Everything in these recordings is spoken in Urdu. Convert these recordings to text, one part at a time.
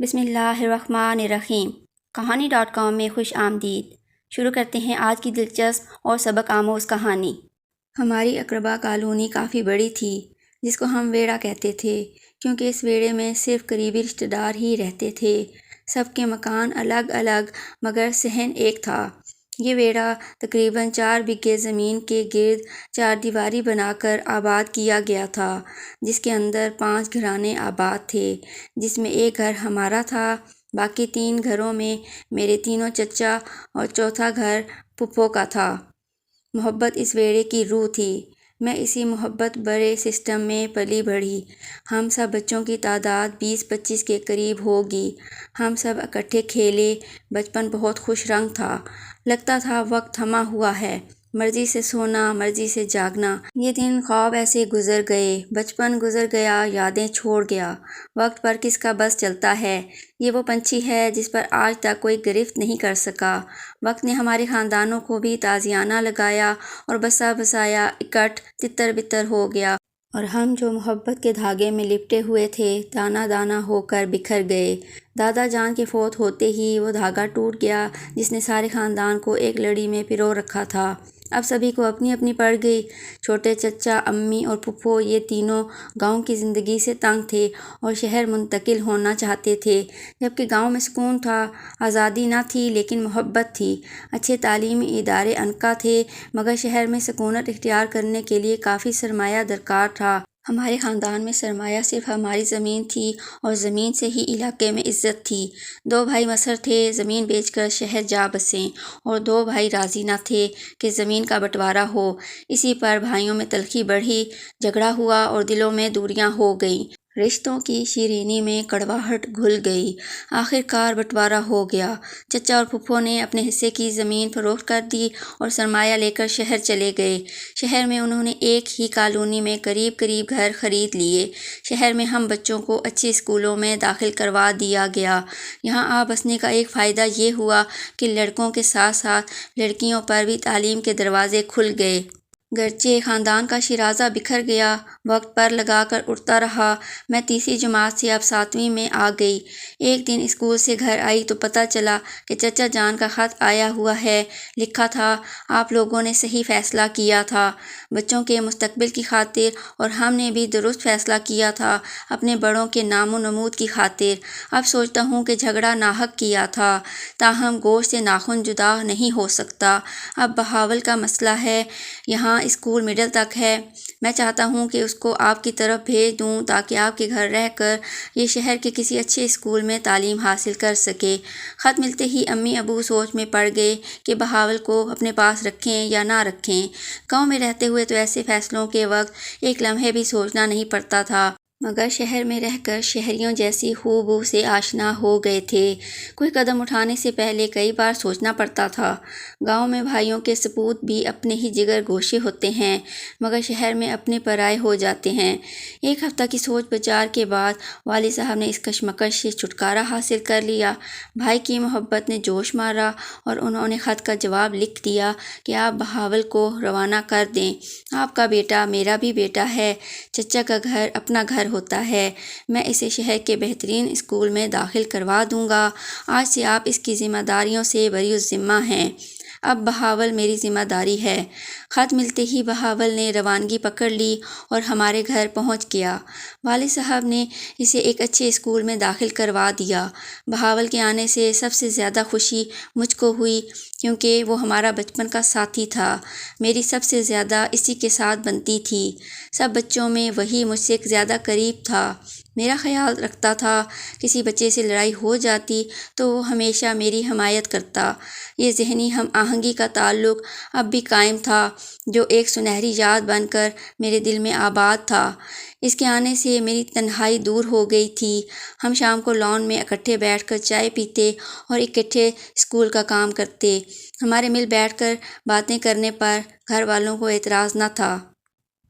بسم اللہ الرحمن الرحیم۔ کہانی.com میں خوش آمدید۔ شروع کرتے ہیں آج کی دلچسپ اور سبق آموز کہانی۔ ہماری اقربا کالونی کافی بڑی تھی، جس کو ہم ویڑا کہتے تھے، کیونکہ اس ویڑے میں صرف قریبی رشتہ دار ہی رہتے تھے۔ سب کے مکان الگ الگ مگر صحن ایک تھا۔ یہ ویڑا تقریباً 4 بیگھے زمین کے گرد 4 دیواری بنا کر آباد کیا گیا تھا، جس کے اندر 5 گھرانے آباد تھے، جس میں ایک گھر ہمارا تھا۔ باقی 3 گھروں میں میرے تینوں چچا اور چوتھا گھر پھپھو کا تھا۔ محبت اس ویڑے کی روح تھی۔ میں اسی محبت بڑے سسٹم میں پلی بڑھی۔ ہم سب بچوں کی تعداد 20-25 کے قریب ہوگی۔ ہم سب اکٹھے کھیلے۔ بچپن بہت خوش رنگ تھا۔ لگتا تھا وقت تھما ہوا ہے، مرضی سے سونا، مرضی سے جاگنا۔ یہ دن خواب ایسے گزر گئے، بچپن گزر گیا، یادیں چھوڑ گیا۔ وقت پر کس کا بس چلتا ہے؟ یہ وہ پنچھی ہے جس پر آج تک کوئی گرفت نہیں کر سکا۔ وقت نے ہمارے خاندانوں کو بھی تازیانہ لگایا اور بسا بسایا اکٹھ تتر بتر ہو گیا، اور ہم جو محبت کے دھاگے میں لپٹے ہوئے تھے، دانہ دانہ ہو کر بکھر گئے۔ دادا جان کے فوت ہوتے ہی وہ دھاگا ٹوٹ گیا جس نے سارے خاندان کو ایک لڑی میں پرو رکھا تھا۔ اب سبھی کو اپنی اپنی پڑ گئی۔ چھوٹے چچا، امی اور پھپھو یہ تینوں گاؤں کی زندگی سے تنگ تھے اور شہر منتقل ہونا چاہتے تھے، جبکہ گاؤں میں سکون تھا، آزادی نہ تھی لیکن محبت تھی، اچھے تعلیمی ادارے عنقا تھے، مگر شہر میں سکونت اختیار کرنے کے لیے کافی سرمایہ درکار تھا۔ ہمارے خاندان میں سرمایہ صرف ہماری زمین تھی، اور زمین سے ہی علاقے میں عزت تھی۔ 2 بھائی مصر تھے، زمین بیچ کر شہر جا بسے، اور 2 بھائی راضی نہ تھے کہ زمین کا بٹوارا ہو۔ اسی پر بھائیوں میں تلخی بڑھی، جھگڑا ہوا اور دلوں میں دوریاں ہو گئیں۔ رشتوں کی شیرینی میں کڑواہٹ گھل گئی۔ آخر کار بٹوارا ہو گیا۔ چچا اور پھپھو نے اپنے حصے کی زمین فروخت کر دی اور سرمایہ لے کر شہر چلے گئے۔ شہر میں انہوں نے ایک ہی کالونی میں قریب قریب گھر خرید لیے۔ شہر میں ہم بچوں کو اچھے اسکولوں میں داخل کروا دیا گیا۔ یہاں آ بسنے کا ایک فائدہ یہ ہوا کہ لڑکوں کے ساتھ ساتھ لڑکیوں پر بھی تعلیم کے دروازے کھل گئے۔ گرچہ خاندان کا شیرازہ بکھر گیا، وقت پر لگا کر اٹھتا رہا۔ میں تیسری جماعت سے اب 7ویں میں آ گئی۔ ایک دن اسکول سے گھر آئی تو پتہ چلا کہ چچا جان کا خط آیا ہوا ہے۔ لکھا تھا، آپ لوگوں نے صحیح فیصلہ کیا تھا، بچوں کے مستقبل کی خاطر، اور ہم نے بھی درست فیصلہ کیا تھا، اپنے بڑوں کے نام و نمود کی خاطر۔ اب سوچتا ہوں کہ جھگڑا ناحق کیا تھا، تاہم گوشت سے ناخن جدا نہیں ہو سکتا۔ اب بہاول کا مسئلہ ہے، یہاں اسکول مڈل تک ہے۔ میں چاہتا ہوں کہ اس کو آپ کی طرف بھیج دوں تاکہ آپ کے گھر رہ کر یہ شہر کے کسی اچھے اسکول میں تعلیم حاصل کر سکے۔ خط ملتے ہی امی ابو سوچ میں پڑ گئے کہ بہاول کو اپنے پاس رکھیں یا نہ رکھیں۔ گاؤں میں رہتے ہوئے تو ایسے فیصلوں کے وقت ایک لمحے بھی سوچنا نہیں پڑتا تھا، مگر شہر میں رہ کر شہریوں جیسی خو بو سے آشنا ہو گئے تھے۔ کوئی قدم اٹھانے سے پہلے کئی بار سوچنا پڑتا تھا۔ گاؤں میں بھائیوں کے سپوت بھی اپنے ہی جگر گوشے ہوتے ہیں، مگر شہر میں اپنے پرائے ہو جاتے ہیں۔ ایک ہفتہ کی سوچ بچار کے بعد والد صاحب نے اس کشمکش سے چھٹکارا حاصل کر لیا۔ بھائی کی محبت نے جوش مارا اور انہوں نے خط کا جواب لکھ دیا کہ آپ بہاول کو روانہ کر دیں، آپ کا بیٹا میرا بھی بیٹا ہے، چچا کا گھر اپنا گھر ہوتا ہے، میں اسے شہر کے بہترین اسکول میں داخل کروا دوں گا، آج سے آپ اس کی ذمہ داریوں سے بری الذمہ ہیں، اب بہاول میری ذمہ داری ہے۔ خط ملتے ہی بہاول نے روانگی پکڑ لی اور ہمارے گھر پہنچ گیا۔ والد صاحب نے اسے ایک اچھے اسکول میں داخل کروا دیا۔ بہاول کے آنے سے سب سے زیادہ خوشی مجھ کو ہوئی، کیونکہ وہ ہمارا بچپن کا ساتھی تھا۔ میری سب سے زیادہ اسی کے ساتھ بنتی تھی۔ سب بچوں میں وہی مجھ سے زیادہ قریب تھا، میرا خیال رکھتا تھا، کسی بچے سے لڑائی ہو جاتی تو وہ ہمیشہ میری حمایت کرتا۔ یہ ذہنی ہم آہنگی کا تعلق اب بھی قائم تھا، جو ایک سنہری یاد بن کر میرے دل میں آباد تھا۔ اس کے آنے سے میری تنہائی دور ہو گئی تھی۔ ہم شام کو لان میں اکٹھے بیٹھ کر چائے پیتے اور اکٹھے اسکول کا کام کرتے۔ ہمارے مل بیٹھ کر باتیں کرنے پر گھر والوں کو اعتراض نہ تھا۔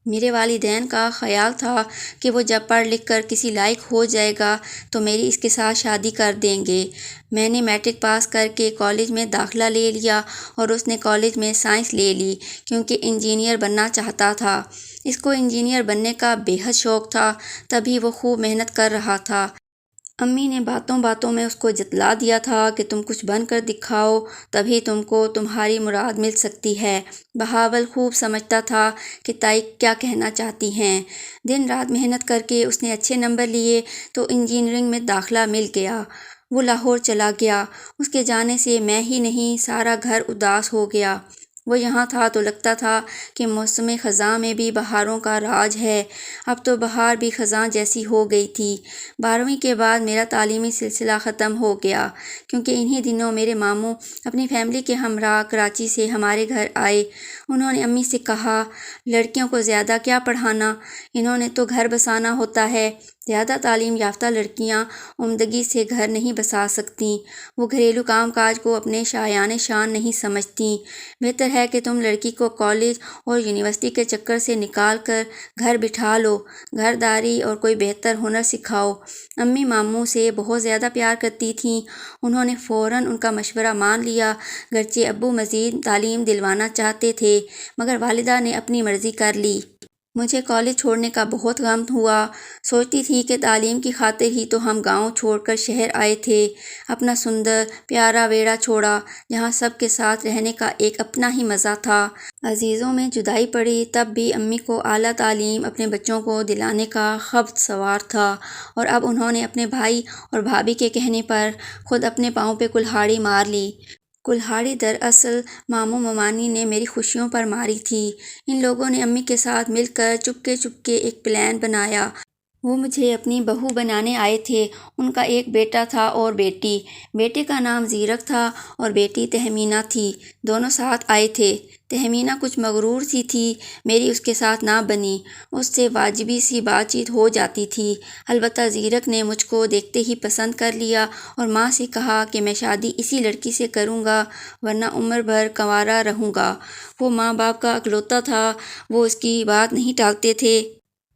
میرے والدین کا خیال تھا کہ وہ جب پڑھ لکھ کر کسی لائق ہو جائے گا تو میری اس کے ساتھ شادی کر دیں گے۔ میں نے میٹرک پاس کر کے کالج میں داخلہ لے لیا اور اس نے کالج میں سائنس لے لی، کیونکہ انجینئر بننا چاہتا تھا۔ اس کو انجینئر بننے کا بے حد شوق تھا، تبھی وہ خوب محنت کر رہا تھا۔ امی نے باتوں باتوں میں اس کو جتلا دیا تھا کہ تم کچھ بن کر دکھاؤ، تبھی تم کو تمہاری مراد مل سکتی ہے۔ بہاول خوب سمجھتا تھا کہ تائی کیا کہنا چاہتی ہیں۔ دن رات محنت کر کے اس نے اچھے نمبر لیے تو انجینئرنگ میں داخلہ مل گیا۔ وہ لاہور چلا گیا۔ اس کے جانے سے میں ہی نہیں سارا گھر اداس ہو گیا۔ وہ یہاں تھا تو لگتا تھا کہ موسم خزاں میں بھی بہاروں کا راج ہے۔ اب تو بہار بھی خزاں جیسی ہو گئی تھی۔ 12ویں کے بعد میرا تعلیمی سلسلہ ختم ہو گیا، کیونکہ انہی دنوں میرے ماموں اپنی فیملی کے ہمراہ کراچی سے ہمارے گھر آئے۔ انہوں نے امی سے کہا، لڑکیوں کو زیادہ کیا پڑھانا، انہوں نے تو گھر بسانا ہوتا ہے۔ زیادہ تعلیم یافتہ لڑکیاں عمدگی سے گھر نہیں بسا سکتیں۔ وہ گھریلو کام کاج کو اپنے شایان شان نہیں سمجھتیں۔ بہتر ہے کہ تم لڑکی کو کالج اور یونیورسٹی کے چکر سے نکال کر گھر بٹھا لو، گھرداری اور کوئی بہتر ہنر سکھاؤ۔ امی ماموں سے بہت زیادہ پیار کرتی تھیں۔ انہوں نے فوراً ان کا مشورہ مان لیا، گرچہ ابو مزید تعلیم دلوانا چاہتے تھے، مگر والدہ نے اپنی مرضی کر لی۔ مجھے کالج چھوڑنے کا بہت غم ہوا۔ سوچتی تھی کہ تعلیم کی خاطر ہی تو ہم گاؤں چھوڑ کر شہر آئے تھے، اپنا سندر پیارا ویڑا چھوڑا جہاں سب کے ساتھ رہنے کا ایک اپنا ہی مزہ تھا۔ عزیزوں میں جدائی پڑی تب بھی امی کو اعلیٰ تعلیم اپنے بچوں کو دلانے کا خبت سوار تھا، اور اب انہوں نے اپنے بھائی اور بھابھی کے کہنے پر خود اپنے پاؤں پہ کلہاڑی مار لی۔ کلہاڑی دراصل ماموں ممانی نے میری خوشیوں پر ماری تھی۔ ان لوگوں نے امی کے ساتھ مل کر چپکے چپکے ایک پلان بنایا۔ وہ مجھے اپنی بہو بنانے آئے تھے۔ ان کا ایک بیٹا تھا اور بیٹی۔ بیٹے کا نام زیرک تھا اور بیٹی تہمینہ تھی۔ دونوں ساتھ آئے تھے۔ تہمینہ کچھ مغرور سی تھی، میری اس کے ساتھ نہ بنی۔ اس سے واجبی سی بات چیت ہو جاتی تھی۔ البتہ زیرک نے مجھ کو دیکھتے ہی پسند کر لیا اور ماں سے کہا کہ میں شادی اسی لڑکی سے کروں گا ورنہ عمر بھر کنوارا رہوں گا۔ وہ ماں باپ کا اکلوتا تھا، وہ اس کی بات نہیں ٹالتے تھے۔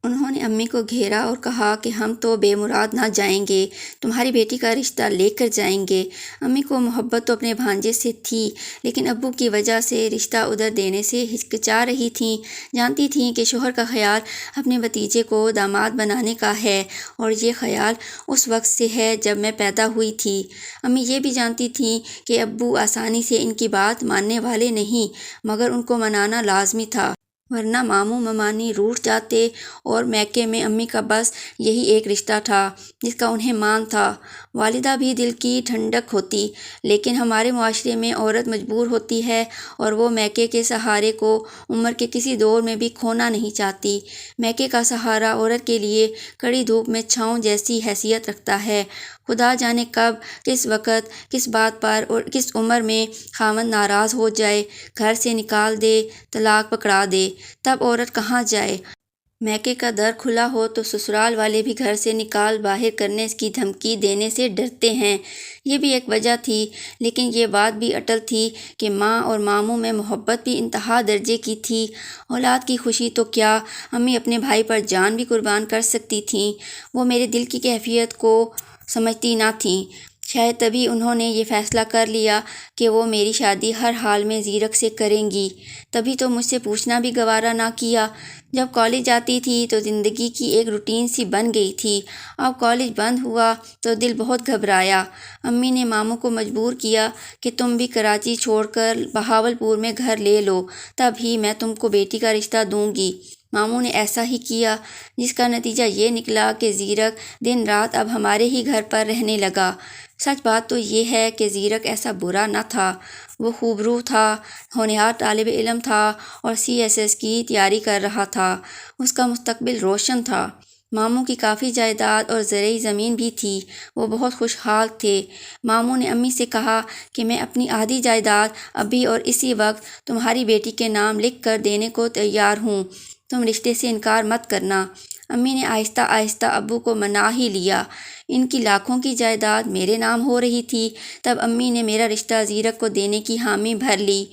انہوں نے امی کو گھیرا اور کہا کہ ہم تو بے مراد نہ جائیں گے، تمہاری بیٹی کا رشتہ لے کر جائیں گے۔ امی کو محبت تو اپنے بھانجے سے تھی، لیکن ابو کی وجہ سے رشتہ ادھر دینے سے ہچکچا رہی تھیں۔ جانتی تھیں کہ شوہر کا خیال اپنے بھتیجے کو داماد بنانے کا ہے، اور یہ خیال اس وقت سے ہے جب میں پیدا ہوئی تھی۔ امی یہ بھی جانتی تھیں کہ ابو آسانی سے ان کی بات ماننے والے نہیں، مگر ان کو منانا لازمی تھا، ورنہ ماموں ممانی روٹھ جاتے، اور میکے میں امی کا بس یہی ایک رشتہ تھا جس کا انہیں مان تھا۔ والدہ بھی دل کی ٹھنڈک ہوتی، لیکن ہمارے معاشرے میں عورت مجبور ہوتی ہے اور وہ میکے کے سہارے کو عمر کے کسی دور میں بھی کھونا نہیں چاہتی۔ میکے کا سہارا عورت کے لیے کڑی دھوپ میں چھاؤں جیسی حیثیت رکھتا ہے۔ خدا جانے کب، کس وقت، کس بات پر اور کس عمر میں خاوند ناراض ہو جائے، گھر سے نکال دے، طلاق پکڑا دے، تب عورت کہاں جائے۔ میکے کا در کھلا ہو تو سسرال والے بھی گھر سے نکال باہر کرنے کی دھمکی دینے سے ڈرتے ہیں۔ یہ بھی ایک وجہ تھی، لیکن یہ بات بھی اٹل تھی کہ ماں اور ماموں میں محبت بھی انتہا درجے کی تھی۔ اولاد کی خوشی تو کیا، امی اپنے بھائی پر جان بھی قربان کر سکتی تھیں۔ وہ میرے دل کی کیفیت کو سمجھتی نہ تھیں۔ شاید تبھی انہوں نے یہ فیصلہ کر لیا کہ وہ میری شادی ہر حال میں زیرک سے کریں گی۔ تبھی تو مجھ سے پوچھنا بھی گوارا نہ کیا۔ جب کالج جاتی تھی تو زندگی کی ایک روٹین سی بن گئی تھی۔ اب کالج بند ہوا تو دل بہت گھبرایا۔ امی نے ماموں کو مجبور کیا کہ تم بھی کراچی چھوڑ کر بہاولپور میں گھر لے لو، تب ہی میں تم کو بیٹی کا رشتہ دوں گی۔ ماموں نے ایسا ہی کیا، جس کا نتیجہ یہ نکلا کہ زیرک دن رات اب ہمارے ہی گھر پر رہنے لگا۔ سچ بات تو یہ ہے کہ زیرک ایسا برا نہ تھا۔ وہ خوبرو تھا، ہونہار طالب علم تھا اور CSS کی تیاری کر رہا تھا۔ اس کا مستقبل روشن تھا۔ ماموں کی کافی جائیداد اور زرعی زمین بھی تھی۔ وہ بہت خوشحال تھے۔ ماموں نے امی سے کہا کہ میں اپنی آدھی جائیداد ابھی اور اسی وقت تمہاری بیٹی کے نام لکھ کر دینے کو تیار ہوں، تم رشتے سے انکار مت کرنا۔ امی نے آہستہ آہستہ ابو کو منا ہی لیا۔ ان کی لاکھوں کی جائیداد میرے نام ہو رہی تھی، تب امی نے میرا رشتہ زیرک کو دینے کی حامی بھر لی۔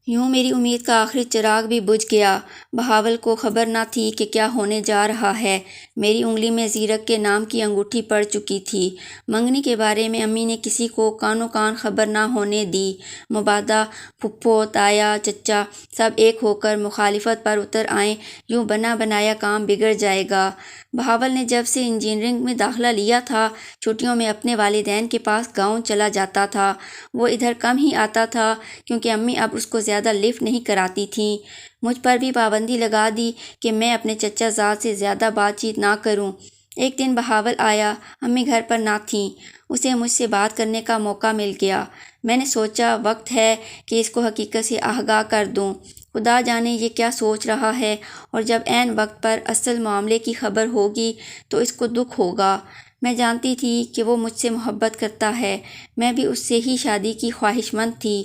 یوں میری امید کا آخری چراغ بھی بجھ گیا۔ بہاول کو خبر نہ تھی کہ کیا ہونے جا رہا ہے۔ میری انگلی میں زیرک کے نام کی انگوٹھی پڑ چکی تھی۔ منگنی کے بارے میں امی نے کسی کو کانو کان خبر نہ ہونے دی۔ مبادا پھپھو، تایا، چچا سب ایک ہو کر مخالفت پر اتر آئیں، یوں بنا بنایا کام بگڑ جائے گا۔ بہاول نے جب سے انجینئرنگ میں داخلہ لیا تھا چھٹیوں میں اپنے والدین کے پاس گاؤں چلا جاتا تھا۔ وہ ادھر کم ہی آتا تھا کیونکہ امی اب اس کو زیادہ لفٹ نہیں کراتی تھیں۔ مجھ پر بھی پابندی لگا دی کہ میں اپنے چچا زاد سے زیادہ بات چیت نہ کروں۔ ایک دن بہاول آیا، امی گھر پر نہ تھیں۔ اسے مجھ سے بات کرنے کا موقع مل گیا۔ میں نے سوچا وقت ہے کہ اس کو حقیقت سے آگاہ کر دوں۔ خدا جانے یہ کیا سوچ رہا ہے، اور جب عین وقت پر اصل معاملے کی خبر ہوگی تو اس کو دکھ ہوگا۔ میں جانتی تھی کہ وہ مجھ سے محبت کرتا ہے، میں بھی اس سے ہی شادی کی خواہش مند تھی۔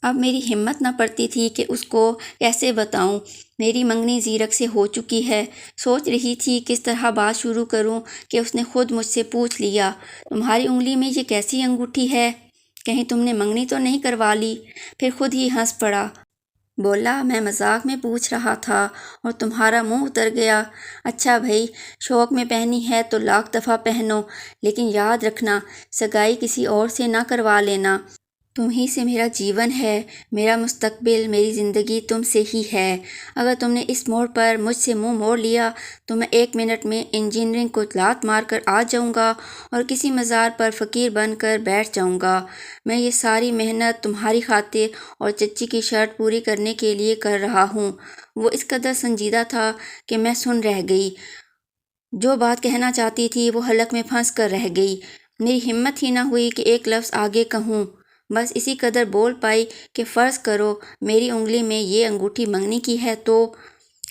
اب میری ہمت نہ پڑتی تھی کہ اس کو کیسے بتاؤں۔ میری منگنی زیرک سے ہو چکی ہے۔ سوچ رہی تھی کس طرح بات شروع کروں کہ اس نے خود مجھ سے پوچھ لیا، تمہاری انگلی میں یہ کیسی انگوٹھی ہے؟ کہیں تم نے منگنی تو نہیں کروا لی؟ پھر خود ہی ہنس پڑا، بولا میں مذاق میں پوچھ رہا تھا اور تمہارا منہ اتر گیا۔ اچھا بھئی، شوق میں پہنی ہے تو لاکھ دفعہ پہنو، لیکن یاد رکھنا سگائی کسی اور سے نہ کروا لینا۔ تم ہی سے میرا جیون ہے، میرا مستقبل، میری زندگی تم سے ہی ہے۔ اگر تم نے اس موڑ پر مجھ سے منہ موڑ لیا تو میں 1 منٹ میں انجینئرنگ کو لات مار کر آ جاؤں گا اور کسی مزار پر فقیر بن کر بیٹھ جاؤں گا۔ میں یہ ساری محنت تمہاری خاطر اور چچی کی شرط پوری کرنے کے لیے کر رہا ہوں۔ وہ اس قدر سنجیدہ تھا کہ میں سن رہ گئی۔ جو بات کہنا چاہتی تھی وہ حلق میں پھنس کر رہ گئی۔ میری ہمت ہی نہ ہوئی کہ ایک لفظ آگے کہوں۔ بس اسی قدر بول پائی کہ فرض کرو میری انگلی میں یہ انگوٹھی منگنی کی ہے تو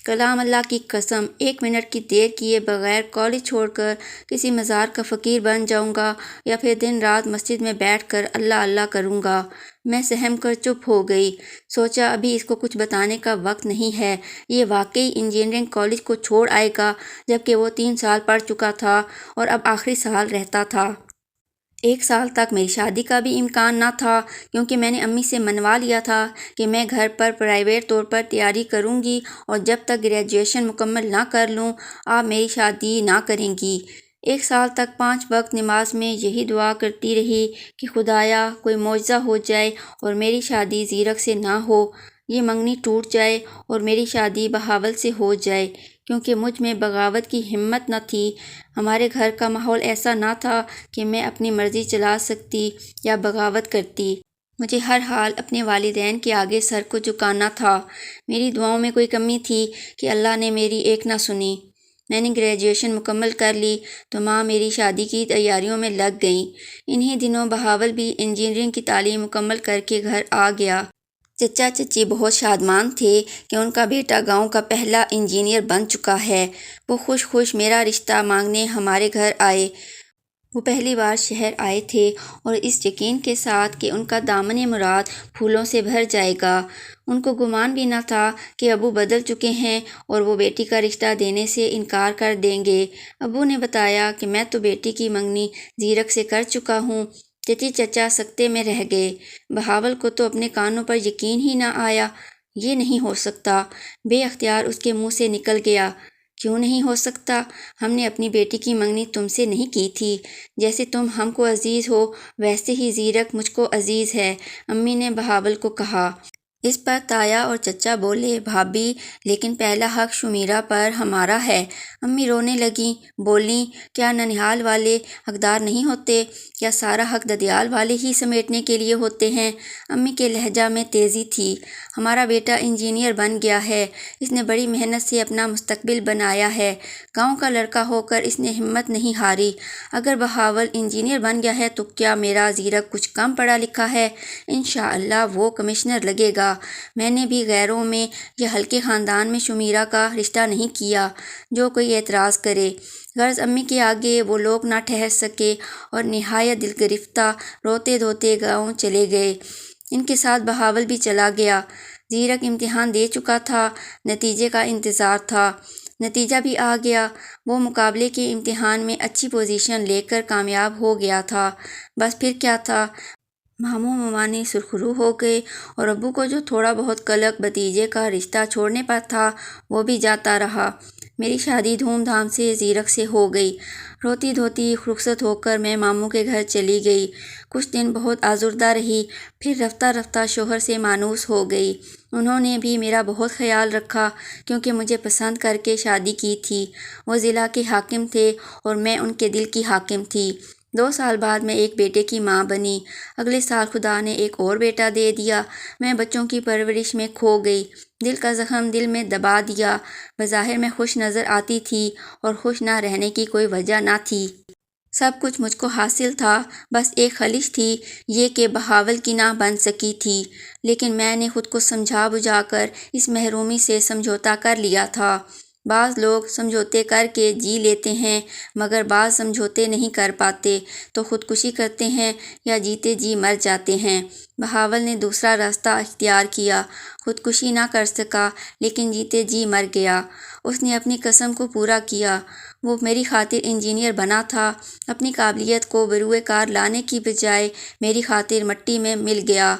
کلام اللہ کی قسم 1 منٹ کی دیر کیے بغیر کالج چھوڑ کر کسی مزار کا فقیر بن جاؤں گا، یا پھر دن رات مسجد میں بیٹھ کر اللہ اللہ کروں گا۔ میں سہم کر چپ ہو گئی۔ سوچا ابھی اس کو کچھ بتانے کا وقت نہیں ہے۔ یہ واقعی انجینئرنگ کالج کو چھوڑ آئے گا جبکہ وہ 3 سال پڑھ چکا تھا اور اب آخری سال رہتا تھا۔ 1 سال تک میری شادی کا بھی امکان نہ تھا کیونکہ میں نے امی سے منوا لیا تھا کہ میں گھر پر پرائیویٹ طور پر تیاری کروں گی اور جب تک گریجویشن مکمل نہ کر لوں آپ میری شادی نہ کریں گی۔ 1 سال تک 5 وقت نماز میں یہی دعا کرتی رہی کہ خدایا کوئی معجزہ ہو جائے اور میری شادی زیرک سے نہ ہو، یہ منگنی ٹوٹ جائے اور میری شادی بہاول سے ہو جائے، کیونکہ مجھ میں بغاوت کی ہمت نہ تھی۔ ہمارے گھر کا ماحول ایسا نہ تھا کہ میں اپنی مرضی چلا سکتی یا بغاوت کرتی۔ مجھے ہر حال اپنے والدین کے آگے سر کو جھکانا تھا۔ میری دعاؤں میں کوئی کمی تھی کہ اللہ نے میری ایک نہ سنی۔ میں نے گریجویشن مکمل کر لی تو ماں میری شادی کی تیاریوں میں لگ گئیں۔ انہی دنوں بہاول بھی انجینئرنگ کی تعلیم مکمل کر کے گھر آ گیا۔ چچا چچی بہت شادمان تھے کہ ان کا بیٹا گاؤں کا پہلا انجینئر بن چکا ہے۔ وہ خوش خوش میرا رشتہ مانگنے ہمارے گھر آئے۔ وہ پہلی بار شہر آئے تھے اور اس یقین کے ساتھ کہ ان کا دامن مراد پھولوں سے بھر جائے گا۔ ان کو گمان بھی نہ تھا کہ ابو بدل چکے ہیں اور وہ بیٹی کا رشتہ دینے سے انکار کر دیں گے۔ ابو نے بتایا کہ میں تو بیٹی کی منگنی زیرک سے کر چکا ہوں۔ چچی چچا سکتے میں رہ گئے۔ بہاول کو تو اپنے کانوں پر یقین ہی نہ آیا۔ یہ نہیں ہو سکتا، بے اختیار اس کے منہ سے نکل گیا۔ کیوں نہیں ہو سکتا؟ ہم نے اپنی بیٹی کی منگنی تم سے نہیں کی تھی۔ جیسے تم ہم کو عزیز ہو ویسے ہی زیرک مجھ کو عزیز ہے، امی نے بہاول کو کہا۔ اس پر تایا اور چچا بولے، بھابھی لیکن پہلا حق شمیرہ پر ہمارا ہے۔ امی رونے لگیں، بولیں، کیا ننہال والے حقدار نہیں ہوتے؟ کیا سارا حق ددیال والے ہی سمیٹنے کے لیے ہوتے ہیں؟ امی کے لہجہ میں تیزی تھی۔ ہمارا بیٹا انجینئر بن گیا ہے، اس نے بڑی محنت سے اپنا مستقبل بنایا ہے۔ گاؤں کا لڑکا ہو کر اس نے ہمت نہیں ہاری۔ اگر بہاول انجینئر بن گیا ہے تو کیا میرا زیرک کچھ کم پڑھا لکھا ہے؟ انشاءاللہ وہ کمشنر لگے گا۔ میں نے بھی غیروں میں یا ہلکے خاندان میں شمیرہ کا رشتہ نہیں کیا، جو کوئی اعتراض کرے۔ غرض امی کے آگے وہ لوگ نہ ٹھہر سکے اور نہایت دل گرفتہ روتے دھوتے گاؤں چلے گئے۔ ان کے ساتھ بہاول بھی چلا گیا۔ زیرک امتحان دے چکا تھا، نتیجے کا انتظار تھا۔ نتیجہ بھی آ گیا۔ وہ مقابلے کے امتحان میں اچھی پوزیشن لے کر کامیاب ہو گیا تھا۔ بس پھر کیا تھا؟ ماموں ممانی سرخرو ہو گئے اور ابو کو جو تھوڑا بہت قلق بھتیجے کا رشتہ چھوڑنے پر تھا وہ بھی جاتا رہا۔ میری شادی دھوم دھام سے زیرک سے ہو گئی۔ روتی دھوتی رخصت ہو کر میں ماموں کے گھر چلی گئی۔ کچھ دن بہت آزردہ رہی، پھر رفتہ رفتہ شوہر سے مانوس ہو گئی۔ انہوں نے بھی میرا بہت خیال رکھا کیونکہ مجھے پسند کر کے شادی کی تھی۔ وہ ضلع کے حاکم تھے اور میں ان کے دل کی حاکم تھی۔ 2 سال بعد میں ایک بیٹے کی ماں بنی۔ اگلے سال خدا نے ایک اور بیٹا دے دیا۔ میں بچوں کی پرورش میں کھو گئی، دل کا زخم دل میں دبا دیا۔ بظاہر میں خوش نظر آتی تھی اور خوش نہ رہنے کی کوئی وجہ نہ تھی۔ سب کچھ مجھ کو حاصل تھا، بس ایک خلش تھی، یہ کہ بہاول کی نہ بن سکی تھی۔ لیکن میں نے خود کو سمجھا بجھا کر اس محرومی سے سمجھوتا کر لیا تھا۔ بعض لوگ سمجھوتے کر کے جی لیتے ہیں، مگر بعض سمجھوتے نہیں کر پاتے تو خودکشی کرتے ہیں یا جیتے جی مر جاتے ہیں۔ بہاول نے دوسرا راستہ اختیار کیا، خودکشی نہ کر سکا لیکن جیتے جی مر گیا۔ اس نے اپنی قسم کو پورا کیا۔ وہ میری خاطر انجینئر بنا تھا، اپنی قابلیت کو بروئے کار لانے کی بجائے میری خاطر مٹی میں مل گیا۔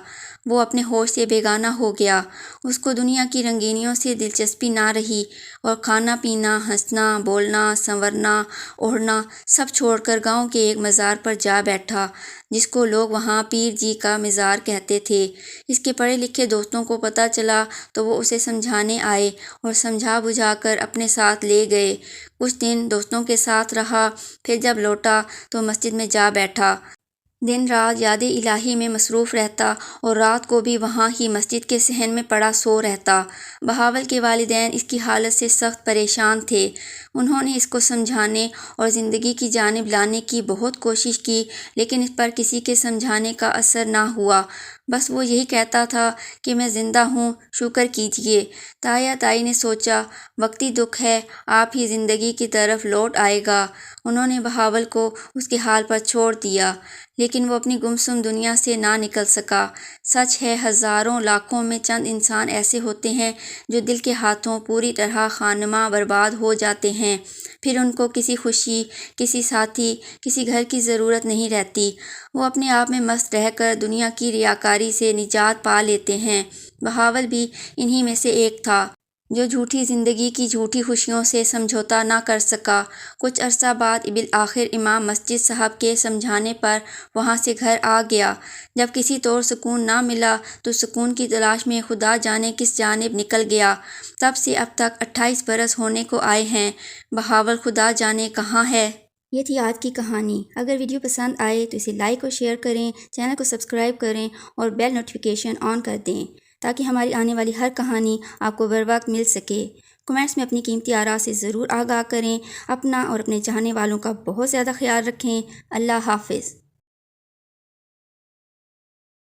وہ اپنے ہوش سے بیگانہ ہو گیا۔ اس کو دنیا کی رنگینیوں سے دلچسپی نہ رہی اور کھانا پینا، ہنسنا، بولنا، سنورنا، اوڑھنا سب چھوڑ کر گاؤں کے ایک مزار پر جا بیٹھا، جس کو لوگ وہاں پیر جی کا مزار کہتے تھے۔ اس کے پڑھے لکھے دوستوں کو پتہ چلا تو وہ اسے سمجھانے آئے اور سمجھا بجھا کر اپنے ساتھ لے گئے۔ کچھ دن دوستوں کے ساتھ رہا، پھر جب لوٹا تو مسجد میں جا بیٹھا۔ دن رات یاد الہی میں مصروف رہتا اور رات کو بھی وہاں ہی مسجد کے صحن میں پڑا سو رہتا۔ بہاول کے والدین اس کی حالت سے سخت پریشان تھے۔ انہوں نے اس کو سمجھانے اور زندگی کی جانب لانے کی بہت کوشش کی، لیکن اس پر کسی کے سمجھانے کا اثر نہ ہوا۔ بس وہ یہی کہتا تھا کہ میں زندہ ہوں، شکر کیجئے۔ تایا تائی نے سوچا، وقتی دکھ ہے، آپ ہی زندگی کی طرف لوٹ آئے گا۔ انہوں نے بہاول کو اس کے حال پر چھوڑ دیا، لیکن وہ اپنی گمسم دنیا سے نہ نکل سکا۔ سچ ہے، ہزاروں لاکھوں میں چند انسان ایسے ہوتے ہیں جو دل کے ہاتھوں پوری طرح خواندہ برباد ہو جاتے ہیں، پھر ان کو کسی خوشی، کسی ساتھی، کسی گھر کی ضرورت نہیں رہتی۔ وہ اپنے آپ میں مست رہ کر دنیا کی ریاکاری سے نجات پا لیتے ہیں۔ بہاول بھی انہی میں سے ایک تھا، جو جھوٹی زندگی کی جھوٹی خوشیوں سے سمجھوتا نہ کر سکا۔ کچھ عرصہ بعد بالآخر امام مسجد صاحب کے سمجھانے پر وہاں سے گھر آ گیا۔ جب کسی طور سکون نہ ملا تو سکون کی تلاش میں خدا جانے کس جانب نکل گیا۔ تب سے اب تک 28 برس ہونے کو آئے ہیں، بہاول خدا جانے کہاں ہے۔ یہ تھی آج کی کہانی۔ اگر ویڈیو پسند آئے تو اسے لائک اور شیئر کریں، چینل کو سبسکرائب کریں اور بیل نوٹیفیکیشن آن کر دیں تاکہ ہماری آنے والی ہر کہانی آپ کو بر وقت مل سکے۔ کمنٹس میں اپنی قیمتی آراء سے ضرور آگاہ کریں۔ اپنا اور اپنے چاہنے والوں کا بہت زیادہ خیال رکھیں۔ اللہ حافظ۔